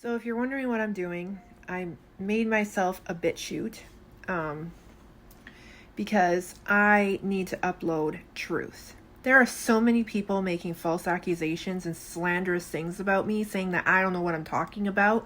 So if you're wondering what I'm doing, I made myself a BitChute because I need to upload truth. There are so many people making false accusations and slanderous things about me, saying that I don't know what I'm talking about.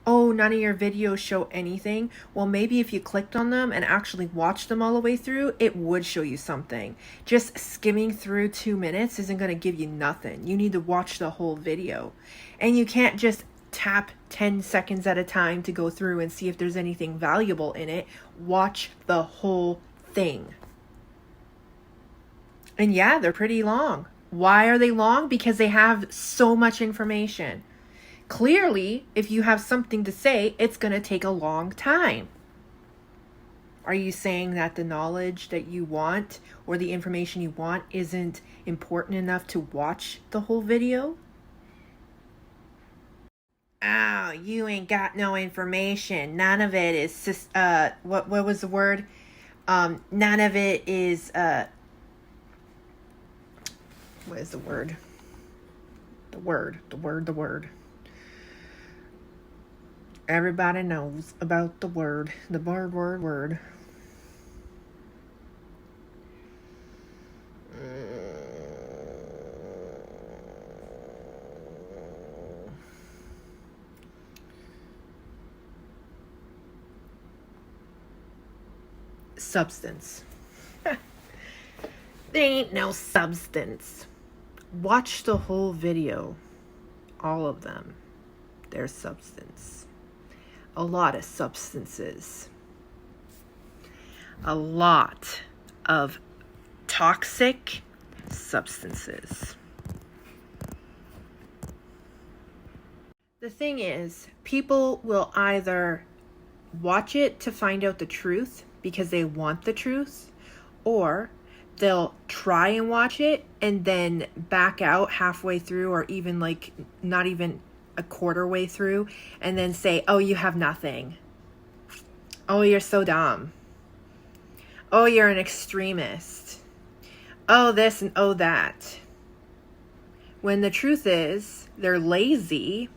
Oh, none of your videos show anything. Well, maybe if you clicked on them and actually watched them all the way through, it would show you something. Just skimming through 2 minutes isn't going to give you nothing. You need to watch the whole video. And you can't just tap 10 seconds at a time to go through and see if there's anything valuable in it. Watch the whole thing. And yeah, they're pretty long. Why are they long? Because they have so much information. Clearly, if you have something to say, it's going to take a long time. Are you saying that the knowledge that you want or the information you want isn't important enough to watch the whole video? Oh, you ain't got no information. None of it is, what was the word? None of it is, what is the word? The word. Everybody knows about the word. The word. Substance. There ain't no substance. Watch the whole video. All of them. There's substance. A lot of substances. A lot of toxic substances. The thing is, people will either watch it to find out the truth because they want the truth, or they'll try and watch it and then back out halfway through, or even like not even a quarter way through, and then say, oh, you have nothing. Oh, you're so dumb. Oh, you're an extremist. Oh, this and oh, that. When the truth is, they're lazy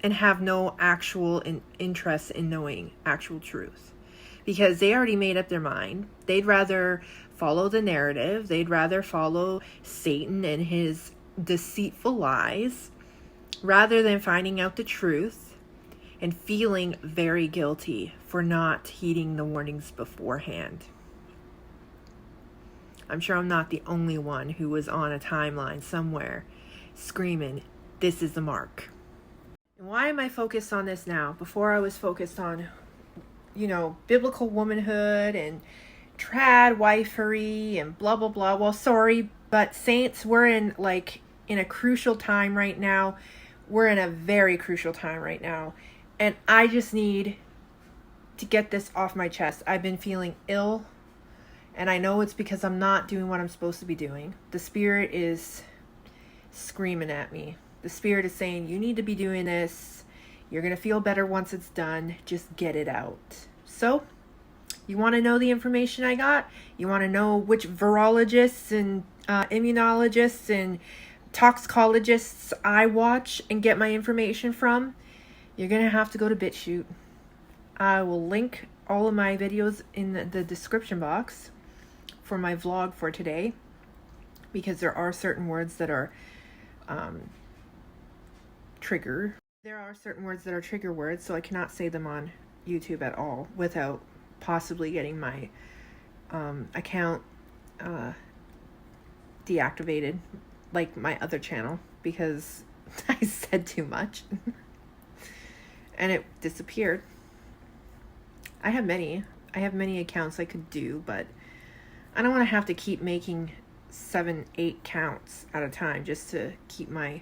and have no actual interest in knowing actual truth, because they already made up their mind. They'd rather follow the narrative. They'd rather follow Satan and his deceitful lies rather than finding out the truth and feeling very guilty for not heeding the warnings beforehand. I'm sure I'm not the only one who was on a timeline somewhere screaming, this is the mark. And why am I focused on this now? Before I was focused on, biblical womanhood and trad wifery and blah, blah, blah. Well, sorry, but saints, we're in a crucial time right now. We're in a very crucial time right now. And I just need to get this off my chest. I've been feeling ill, and I know it's because I'm not doing what I'm supposed to be doing. The Spirit is screaming at me. The Spirit is saying, you need to be doing this. You're going to feel better once it's done. Just get it out. So, you want to know the information I got? You want to know which virologists and immunologists and toxicologists I watch and get my information from? You're going to have to go to BitChute. I will link all of my videos in the description box for my vlog for today, because there are certain words that are trigger. There are certain words that are trigger words, so I cannot say them on YouTube at all without possibly getting my account deactivated, like my other channel, because I said too much and it disappeared. I have many accounts I could do, but I don't want to have to keep making 7-8 counts at a time just to keep my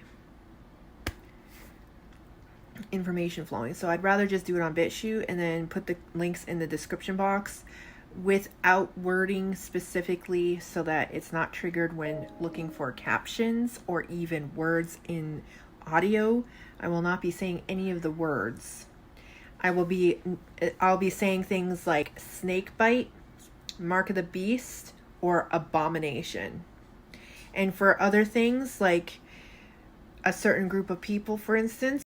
information flowing. So I'd rather just do it on BitChute and then put the links in the description box without wording specifically, so that it's not triggered when looking for captions or even words in audio. I will not be saying any of the words. I'll be saying things like snake bite, mark of the beast, or abomination. And for other things, like a certain group of people, for instance,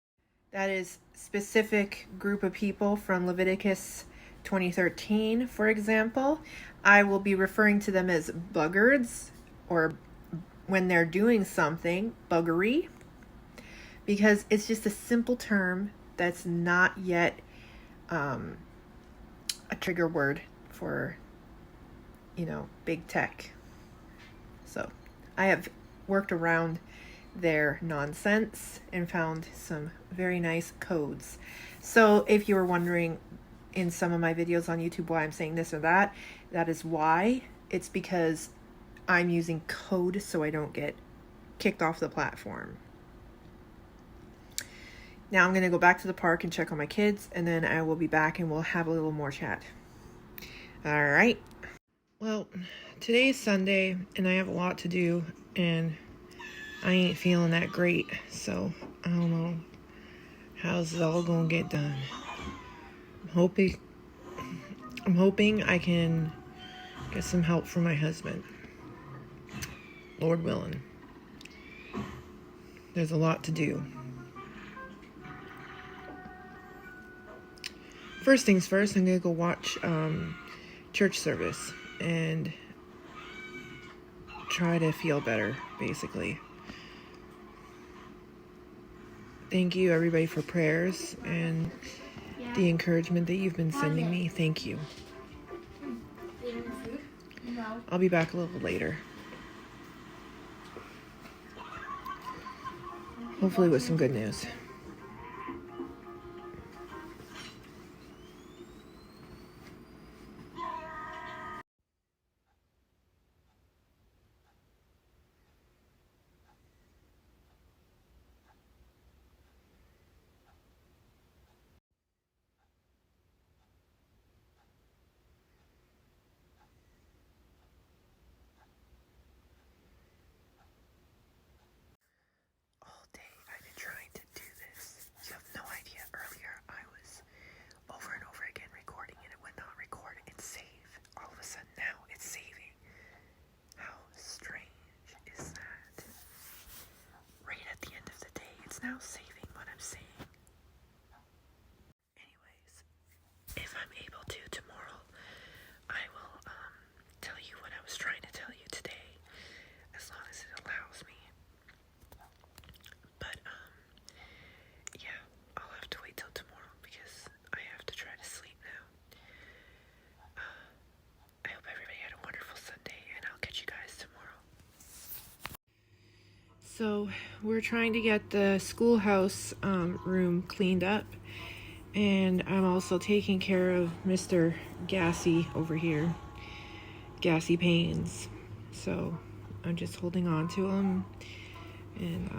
That is specific group of people from Leviticus 2013, for example. I will be referring to them as buggards, or when they're doing something, buggery, because it's just a simple term that's not yet a trigger word for, big tech. So I have worked around their nonsense and found some very nice codes. So if you were wondering in some of my videos on YouTube why I'm saying this or that, that is why. It's because I'm using code so I don't get kicked off the platform. Now I'm going to go back to the park and check on my kids, and then I will be back and we'll have a little more chat. All right. Well, today's Sunday and I have a lot to do, and I ain't feeling that great, so I don't know how's it all gonna get done. I'm hoping I can get some help from my husband. Lord willing. There's a lot to do. First things first, I'm gonna go watch church service and try to feel better, basically. Thank you, everybody, for prayers and the encouragement that you've been sending me. Thank you. I'll be back a little later. Hopefully with some good news. All day I've been trying to do this. You have no idea. Earlier I was over and over again recording and it would not record and save. All of a sudden now it's saving. How strange is that? Right at the end of the day, it's now saving what I'm saying. Anyways, if I'm able to tomorrow, I will tell you what I was trying to tell you today, as long as it allows me. But yeah, I'll have to wait till tomorrow because I have to try to sleep now. I hope everybody had a wonderful Sunday, and I'll catch you guys tomorrow. So we're trying to get the schoolhouse room cleaned up, and I'm also taking care of Mr. Gassy over here, Gassy Pains. So I'm just holding on to him and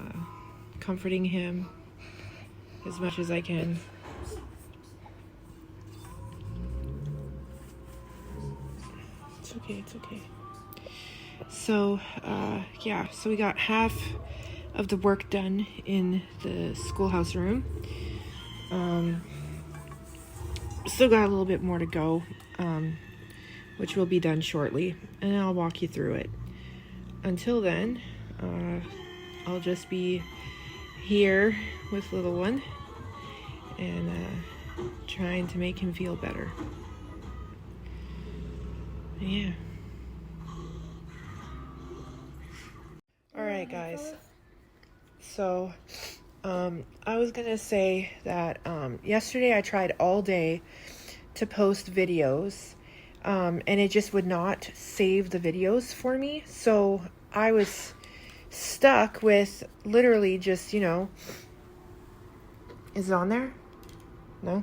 comforting him as much as I can. It's okay. So yeah, so we got half of the work done in the schoolhouse room. Still got a little bit more to go, which will be done shortly, and I'll walk you through it. Until then, I'll just be here with little one and trying to make him feel better. Yeah. Alright guys, so I was gonna say that yesterday I tried all day to post videos, and it just would not save the videos for me, so I was stuck with literally just, is it on there? No?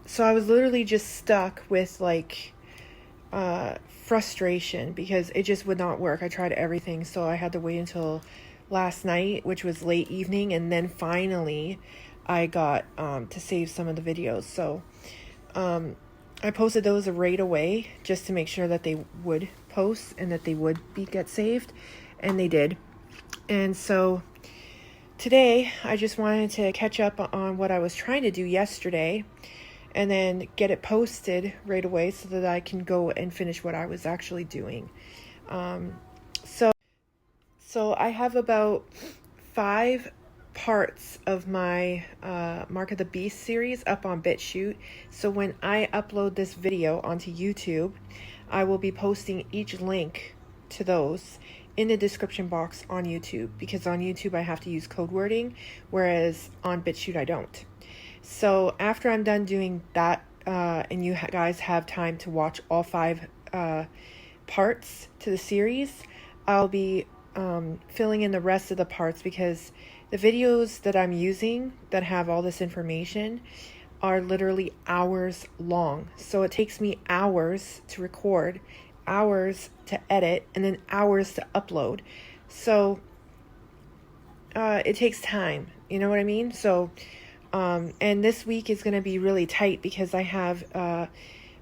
So I was literally just stuck with frustration because it just would not work. I tried everything, so I had to wait until last night, which was late evening, and then finally I got to save some of the videos. So I posted those right away just to make sure that they would post and that they would get saved, and they did. And so today I just wanted to catch up on what I was trying to do yesterday and then get it posted right away so that I can go and finish what I was actually doing. So I have about 5 parts of my Mark of the Beast series up on BitChute. So when I upload this video onto YouTube, I will be posting each link to those in the description box on YouTube, because on YouTube I have to use code wording, whereas on BitChute I don't. So after I'm done doing that, and you guys have time to watch all 5 parts to the series, I'll be filling in the rest of the parts, because the videos that I'm using that have all this information are literally hours long. So it takes me hours to record, hours to edit, and then hours to upload. So it takes time, you know what I mean? So and this week is going to be really tight, because I have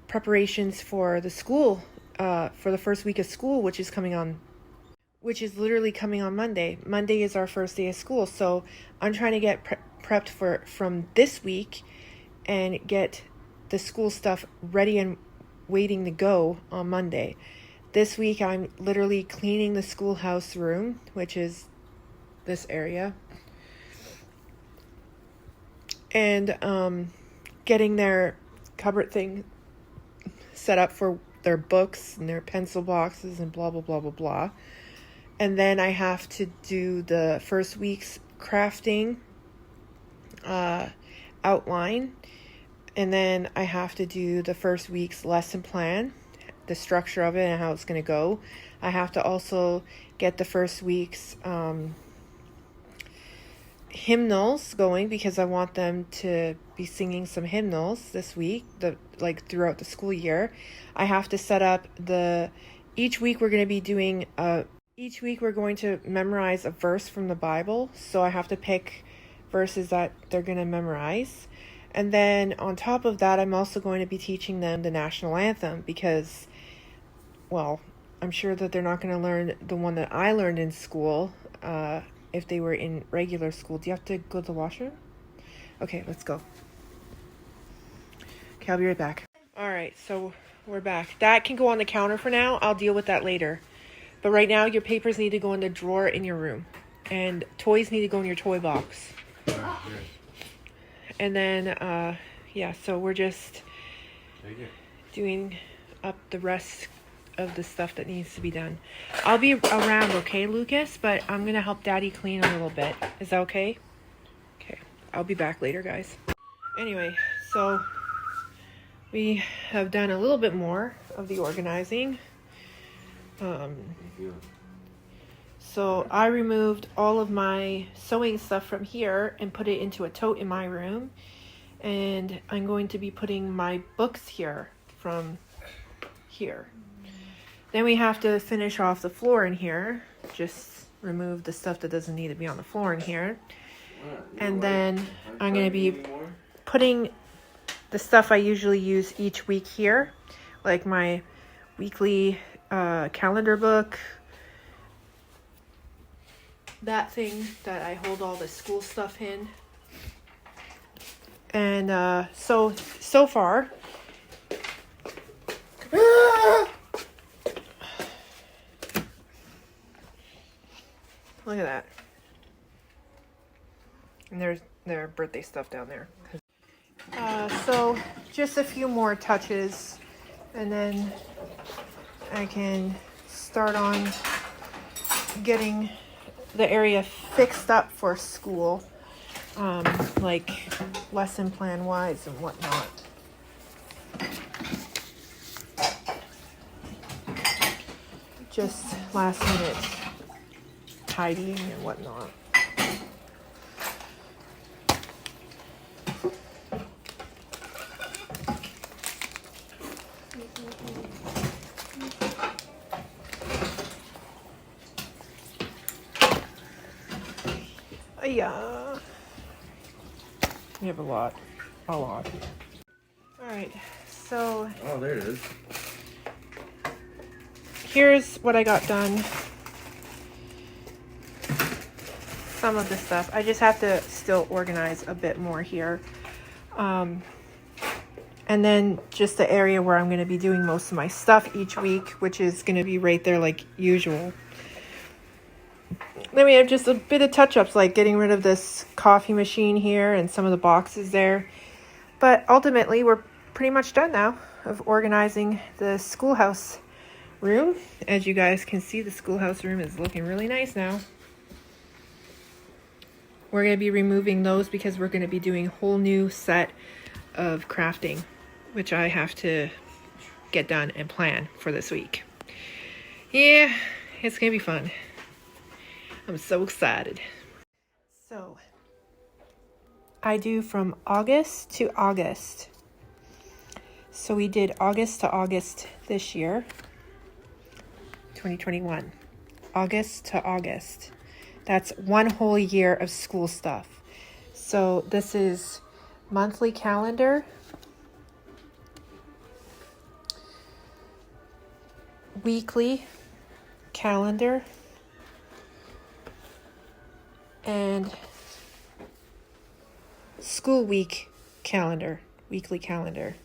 preparations for the school, for the first week of school, which is literally coming on Monday. Monday is our first day of school. So I'm trying to get prepped from this week and get the school stuff ready and waiting to go on Monday. This week I'm literally cleaning the schoolhouse room, which is this area, and getting their cupboard thing set up for their books and their pencil boxes and blah, blah, blah, blah, blah. And then I have to do the first week's crafting outline. And then I have to do the first week's lesson plan, the structure of it and how it's going to go. I have to also get the first week's hymnals going, because I want them to be singing some hymnals this week, throughout the school year. I have to set up each week we're going to be doing each week we're going to memorize a verse from the Bible. So I have to pick verses that they're going to memorize. And then on top of that, I'm also going to be teaching them the national anthem, because, well, I'm sure that they're not going to learn the one that I learned in school if they were in regular school. Do you have to go to the washroom? Okay, let's go. Okay, I'll be right back. All right, so we're back. That can go on the counter for now. I'll deal with that later. But right now, your papers need to go in the drawer in your room. And toys need to go in your toy box. And then, so we're just doing up the rest of the stuff that needs to be done. I'll be around, okay, Lucas? But I'm going to help Daddy clean a little bit. Is that okay? Okay. I'll be back later, guys. Anyway, so we have done a little bit more of the organizing. So I removed all of my sewing stuff from here and put it into a tote in my room. And I'm going to be putting my books here from here. Then we have to finish off the floor in here. Just remove the stuff that doesn't need to be on the floor in here. And then I'm going to be putting the stuff I usually use each week here. Like my weekly calendar book. That thing that I hold all the school stuff in. And so far, look at that. And there's their birthday stuff down there. So just a few more touches, and then I can start on getting the area fixed up for school, like lesson plan wise and whatnot. Just last minute tidying and whatnot. Yeah, we have a lot. All right, so oh, there it is. Here's what I got done. Some of the stuff I just have to still organize a bit more here, and then just the area where I'm going to be doing most of my stuff each week, which is going to be right there like usual. Then we have just a bit of touch-ups, like getting rid of this coffee machine here and some of the boxes there. But ultimately, we're pretty much done now of organizing the schoolhouse room. As you guys can see, the schoolhouse room is looking really nice now. We're going to be removing those because we're going to be doing a whole new set of crafting, which I have to get done and plan for this week. Yeah, it's going to be fun. I'm so excited. So, I do from August to August. So we did August to August this year, 2021. August to August. That's one whole year of school stuff. So this is monthly calendar, weekly calendar, and school week calendar, weekly calendar.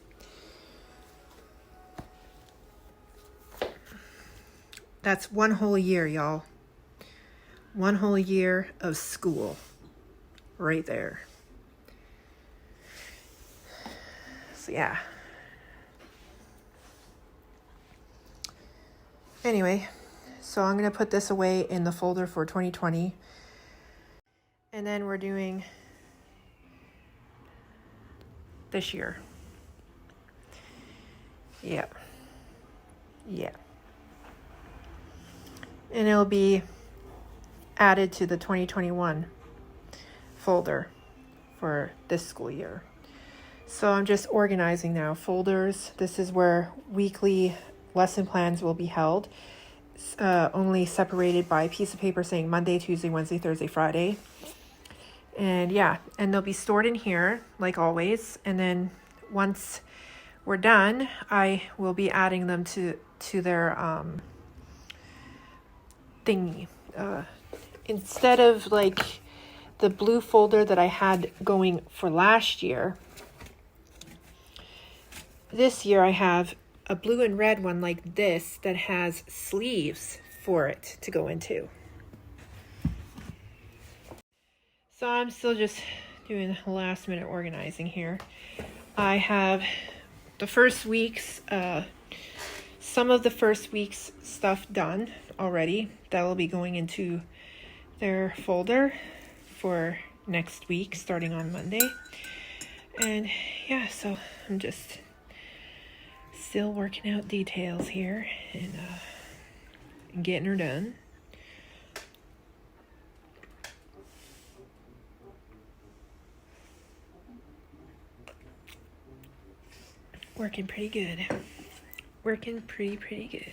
That's one whole year, y'all. One whole year of school right there. So yeah. Anyway, so I'm going to put this away in the folder for 2020. And then we're doing this year. Yeah. And it'll be added to the 2021 folder for this school year. So I'm just organizing now folders. This is where weekly lesson plans will be held, only separated by a piece of paper saying Monday, Tuesday, Wednesday, Thursday, Friday. And yeah, and they'll be stored in here like always. And then once we're done, I will be adding them to their thingy. Instead of like the blue folder that I had going for last year, this year I have a blue and red one like this that has sleeves for it to go into. So I'm still just doing last minute organizing here. I have the first week's, some of the first week's stuff done already. That will be going into their folder for next week, starting on Monday. And yeah, so I'm just still working out details here and getting her done. Working pretty good. Working pretty good.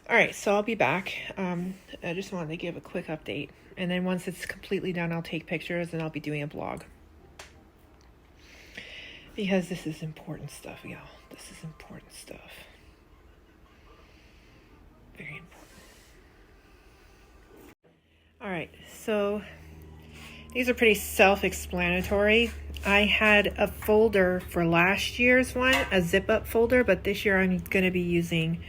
All right, so I'll be back. I just wanted to give a quick update. And then once it's completely done, I'll take pictures and I'll be doing a blog. Because this is important stuff, y'all. This is important stuff. Very important. All right, so these are pretty self-explanatory. I had a folder for last year's one, a zip-up folder, but this year I'm going to be using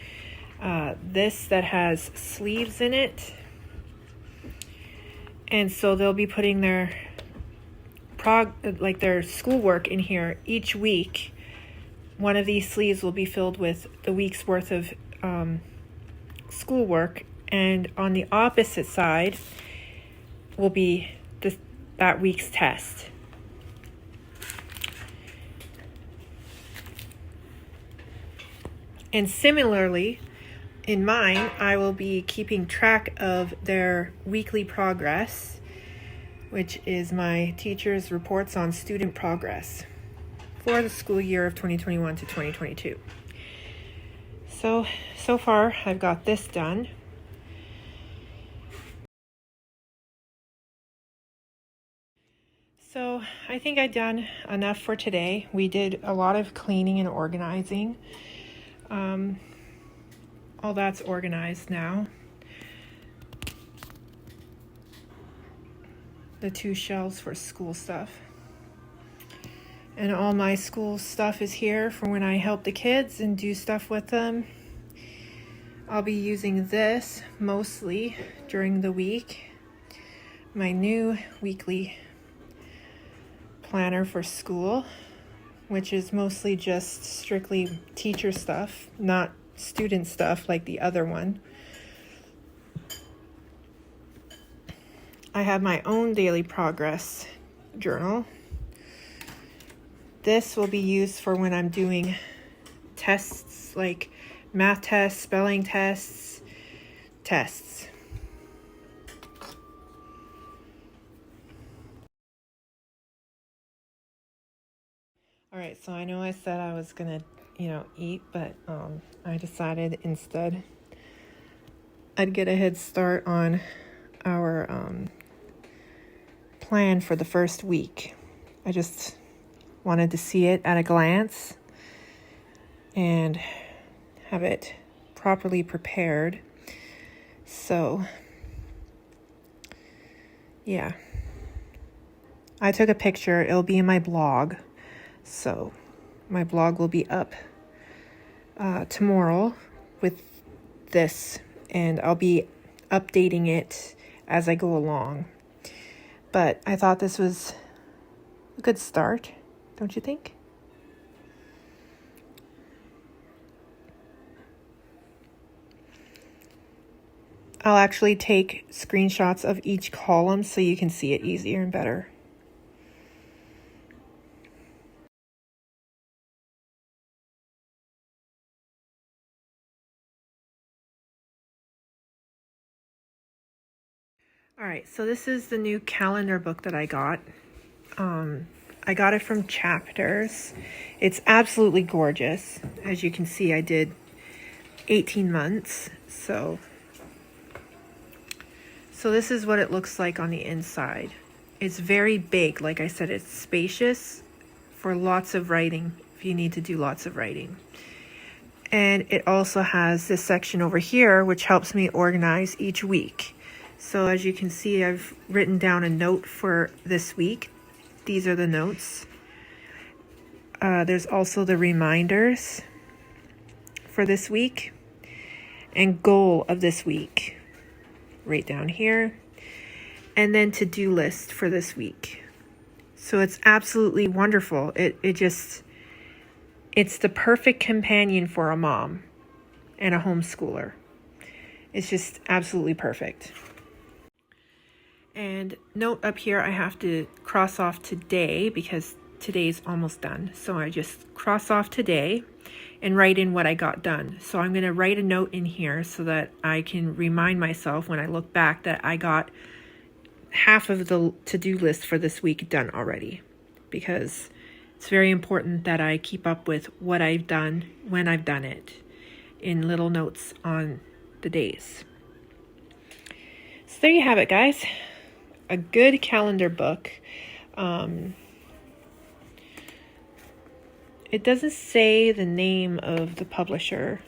this that has sleeves in it. And so they'll be putting their their schoolwork in here each week. One of these sleeves will be filled with the week's worth of schoolwork, and on the opposite side will be that week's test. And similarly, in mine, I will be keeping track of their weekly progress, which is my teacher's reports on student progress for the school year of 2021 to 2022. So far, I've got this done. So I think I've done enough for today. We did a lot of cleaning and organizing. All that's organized now. The 2 shelves for school stuff. And all my school stuff is here for when I help the kids and do stuff with them. I'll be using this mostly during the week. My new weekly planner for school, which is mostly just strictly teacher stuff, not student stuff like the other one. I have my own daily progress journal. This will be used for when I'm doing tests like math tests, spelling tests. All right, so I know I said I was gonna, eat, but I decided instead I'd get a head start on our plan for the first week. I just wanted to see it at a glance and have it properly prepared. So, yeah. I took a picture. It'll be in my blog. So, my blog will be up tomorrow with this, and I'll be updating it as I go along. But I thought this was a good start, don't you think? I'll actually take screenshots of each column so you can see it easier and better. All right, so this is the new calendar book that I got. I got it from Chapters. It's absolutely gorgeous. As you can see, I did 18 months. So this is what it looks like on the inside. It's very big. Like I said, it's spacious for lots of writing if you need to do lots of writing. And it also has this section over here, which helps me organize each week. So as you can see, I've written down a note for this week. These are the notes. There's also the reminders for this week and goal of this week right down here. And then to-do list for this week. So it's absolutely wonderful. It's the perfect companion for a mom and a homeschooler. It's just absolutely perfect. And note up here, I have to cross off today because today's almost done. So I just cross off today and write in what I got done. So I'm going to write a note in here so that I can remind myself when I look back that I got half of the to-do list for this week done already, because it's very important that I keep up with what I've done when I've done it in little notes on the days. So there you have it, guys. A good calendar book. It doesn't say the name of the publisher.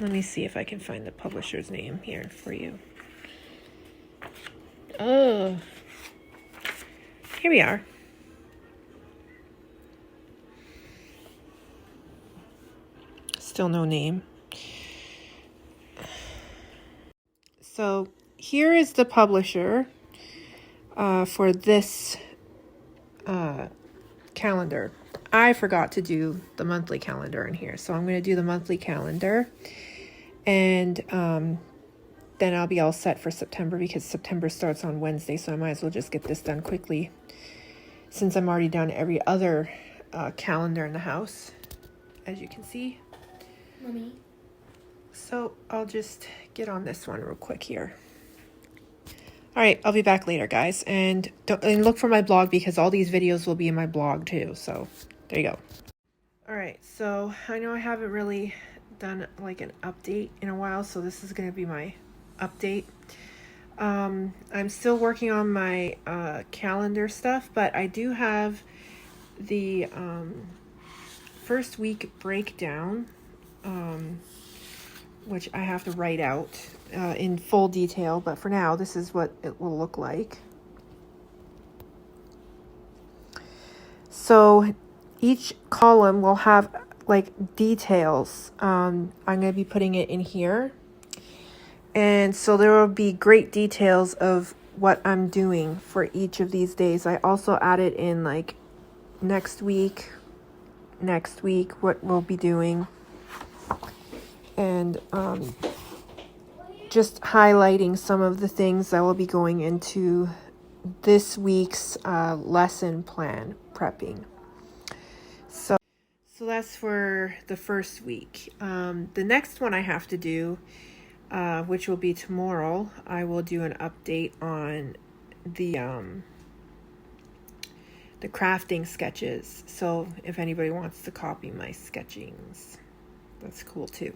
Let me see if I can find the publisher's name here for you. Oh, here we are. Still no name. So here is the publisher for this calendar. I forgot to do the monthly calendar in here, so I'm going to do the monthly calendar, and then I'll be all set for September, because September starts on Wednesday, so I might as well just get this done quickly since I'm already done every other calendar in the house, as you can see. Mommy. So I'll just get on this one real quick here. All right, I'll be back later, guys. And look for my blog, because all these videos will be in my blog too. So there you go. All right, so I know I haven't really done like an update in a while, so this is going to be my update. I'm still working on my calendar stuff, but I do have the first week breakdown, which I have to write out in full detail, but for now, this is what it will look like. So each column will have like details. I'm going to be putting it in here. And so there will be great details of what I'm doing for each of these days. I also added in like next week, what we'll be doing. And just highlighting some of the things that will be going into this week's lesson plan prepping. So that's for the first week. The next one I have to do, which will be tomorrow, I will do an update on the crafting sketches. So if anybody wants to copy my sketchings, that's cool too.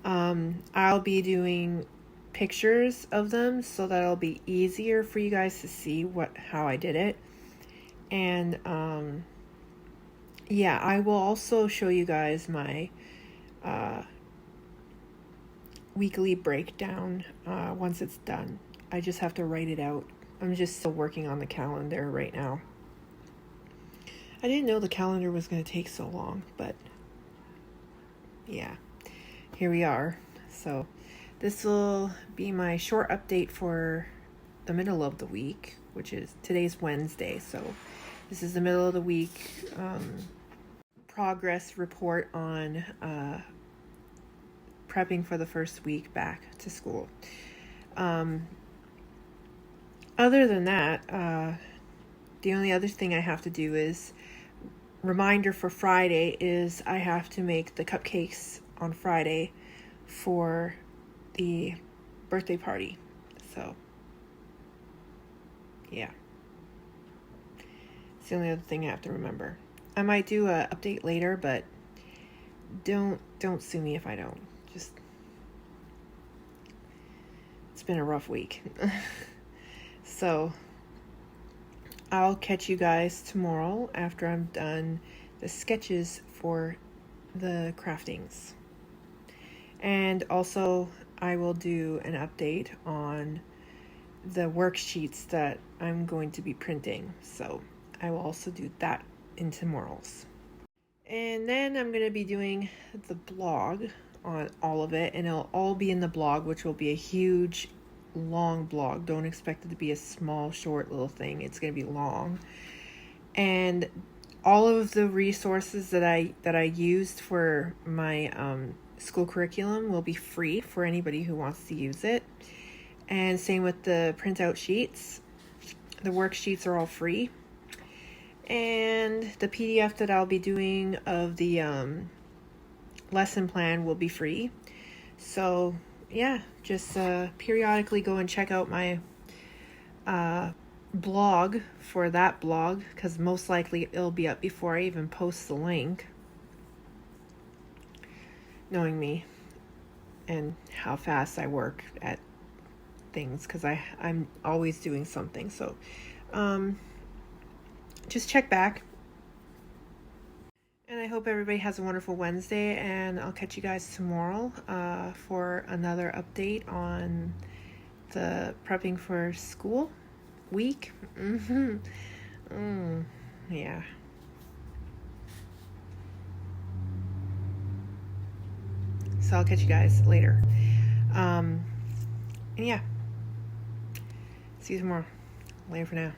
I'll be doing pictures of them so that it'll be easier for you guys to see how I did it. And yeah, I will also show you guys my weekly breakdown once it's done. I just have to write it out. I'm just still working on the calendar right now. I didn't know the calendar was going to take so long, but yeah, here we are. So this will be my short update for the middle of the week, which is today's Wednesday. So this is the middle of the week progress report on prepping for the first week back to school. Other than that, the only other thing I have to do is reminder for Friday is I have to make the cupcakes on Friday for the birthday party. So yeah, it's the only other thing I have to remember. I might do a update later, but don't sue me if I don't. Just, it's been a rough week. So I'll catch you guys tomorrow after I'm done the sketches for the craftings. And also I will do an update on the worksheets that I'm going to be printing. So I will also do that in tomorrow's. And then I'm going to be doing the blog on all of it, and it'll all be in the blog, which will be a huge long blog. Don't expect it to be a small short little thing. It's going to be long. And all of the resources that I used for my school curriculum will be free for anybody who wants to use it. And same with the printout sheets. The worksheets are all free. And the PDF that I'll be doing of the lesson plan will be free. So yeah, just periodically go and check out my blog for that blog, because most likely it'll be up before I even post the link, knowing me and how fast I work at things, because I'm always doing something. So just check back. And I hope everybody has a wonderful Wednesday, and I'll catch you guys tomorrow for another update on the prepping for school week. Yeah. So I'll catch you guys later. And yeah, see you tomorrow. Later for now.